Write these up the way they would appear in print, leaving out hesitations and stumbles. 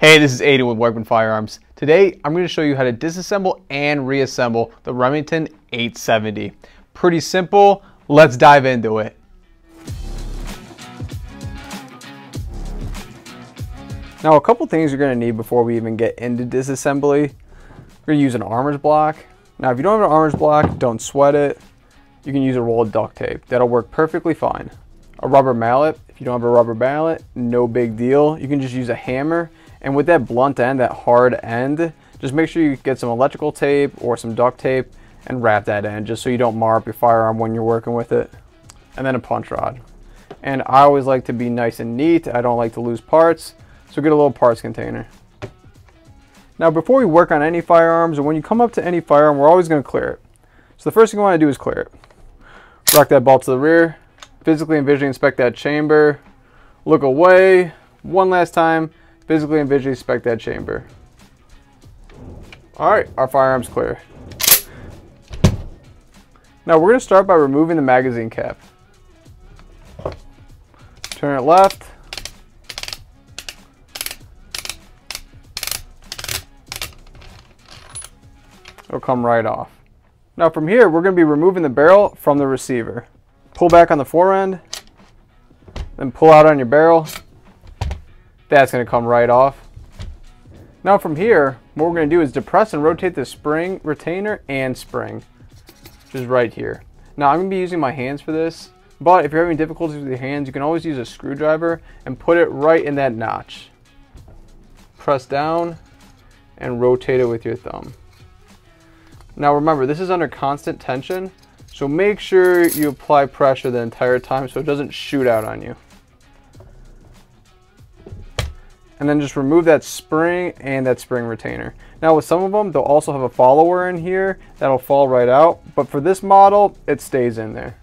Hey, this is Aiden with Workman Firearms. Today, I'm going to show you how to disassemble and reassemble the Remington 870. Pretty simple. Let's dive into it. Now, a couple things you're going to need before we even get into disassembly. We're going to use an armor's block. Now, if you don't have an armor's block, don't sweat it. You can use a roll of duct tape. That'll work perfectly fine. A rubber mallet. If you don't have a rubber mallet, no big deal. You can just use a hammer. And with that blunt end, that hard end, just make sure you get some electrical tape or some duct tape and wrap that in just so you don't mar up your firearm when you're working with it. And then a punch rod. And I always like to be nice and neat. I don't like to lose parts, so get a little parts container. Now before we work on any firearms, or when you come up to any firearm, we're always going to clear it. So the first thing you want to do is clear it. Rock that bolt to the rear, physically and visually inspect that chamber, look away, one last time, physically and visually inspect that chamber. Alright, our firearm's clear. Now we're going to start by removing the magazine cap. Turn it left. It'll come right off. Now from here, we're going to be removing the barrel from the receiver. Pull back on the fore end, then pull out on your barrel. That's going to come right off. Now from here, what we're going to do is depress and rotate the spring retainer and spring, which is right here. Now I'm going to be using my hands for this, but if you're having difficulties with your hands, you can always use a screwdriver and put it right in that notch. Press down and rotate it with your thumb. Now remember, this is under constant tension, so make sure you apply pressure the entire time so it doesn't shoot out on you. And then just remove that spring and that spring retainer. Now with some of them, they'll also have a follower in here that'll fall right out, but for this model, it stays in there.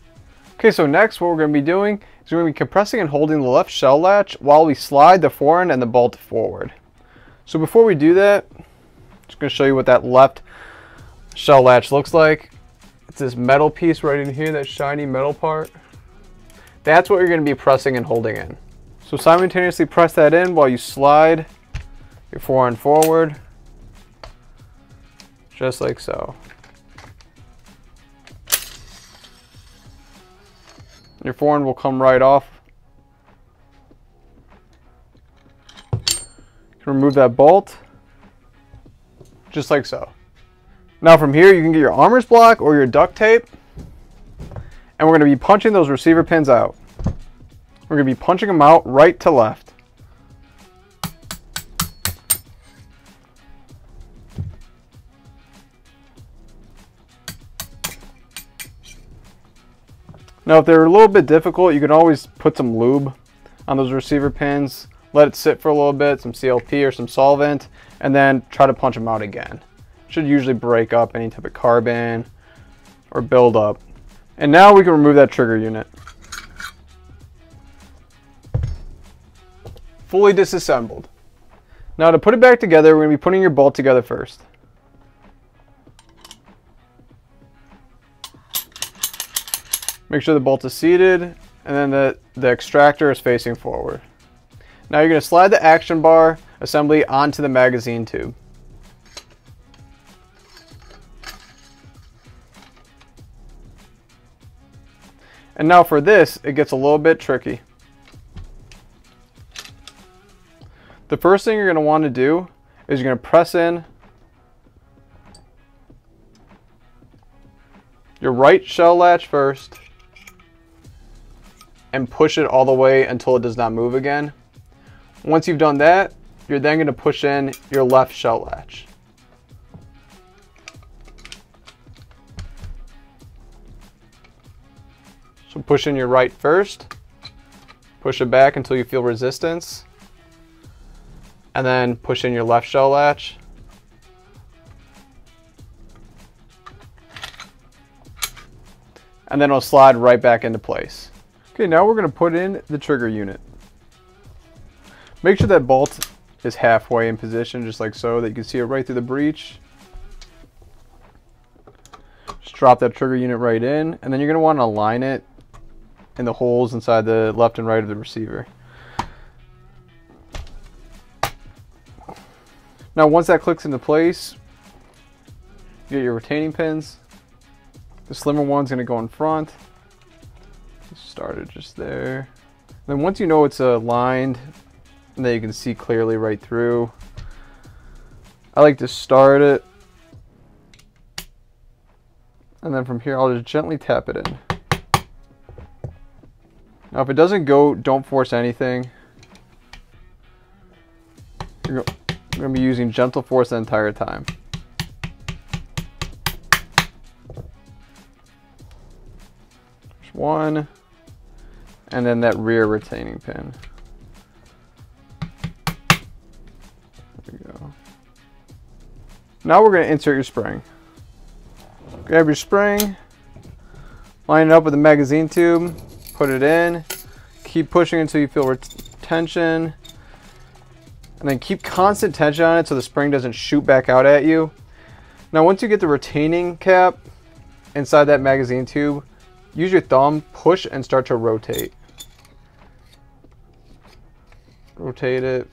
Okay, so next what we're going to be doing is we're going to be compressing and holding the left shell latch while we slide the fore end and the bolt forward. So before we do that, I'm just going to show you what that left shell latch looks like. It's this metal piece right in here, that shiny metal part. That's what you're going to be pressing and holding in. So simultaneously press that in while you slide your fore end forward, just like so. Your fore end will come right off. You can remove that bolt, just like so. Now from here you can get your armor's block or your duct tape, and we're going to be punching those receiver pins out. We're going to be punching them out right to left. Now if they're a little bit difficult, you can always put some lube on those receiver pins, let it sit for a little bit, some CLP or some solvent, and then try to punch them out again. Should usually break up any type of carbon or build up. And now we can remove that trigger unit. Fully disassembled. Now to put it back together, we're going to be putting your bolt together first. Make sure the bolt is seated and then the extractor is facing forward. Now you're going to slide the action bar assembly onto the magazine tube. And now for this, it gets a little bit tricky. The first thing you're going to want to do is you're going to press in your right shell latch first and push it all the way until it does not move again. Once you've done that, you're then going to push in your left shell latch. So push in your right first, push it back until you feel resistance, and then push in your left shell latch. And then it'll slide right back into place. Okay, now we're going to put in the trigger unit. Make sure that bolt is halfway in position, just like so, that you can see it right through the breech. Just drop that trigger unit right in, and then you're going to want to align it in the holes inside the left and right of the receiver. Now once that clicks into place, you get your retaining pins. The slimmer one's going to go in front. Start it just there. Then once you know it's aligned and that you can see clearly right through, I like to start it, and then from here I'll just gently tap it in. Now if it doesn't go, don't force anything. You're going to be using gentle force the entire time. There's one, and then that rear retaining pin. There we go. Now we're going to insert your spring. Grab your spring, line it up with the magazine tube, put it in, keep pushing until you feel tension, and then keep constant tension on it so the spring doesn't shoot back out at you. Now once you get the retaining cap inside that magazine tube, use your thumb, push, and start to rotate. Rotate it.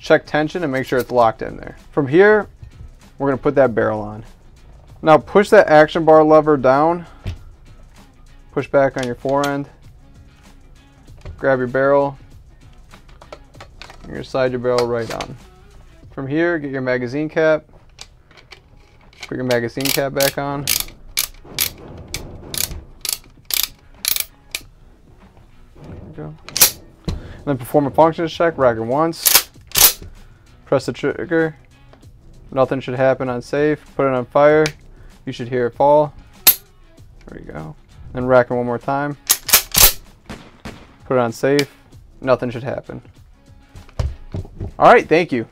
Check tension and make sure it's locked in there. From here, we're going to put that barrel on. Now push that action bar lever down. Push back on your forend. Grab your barrel. And you slide your barrel right on. From here, get your magazine cap. Put your magazine cap back on. There we go. And then perform a functions check. Rack it once. Press the trigger. Nothing should happen on safe. Put it on fire. You should hear it fall. There you go. Then rack it one more time. Put it on safe. Nothing should happen. All right, thank you.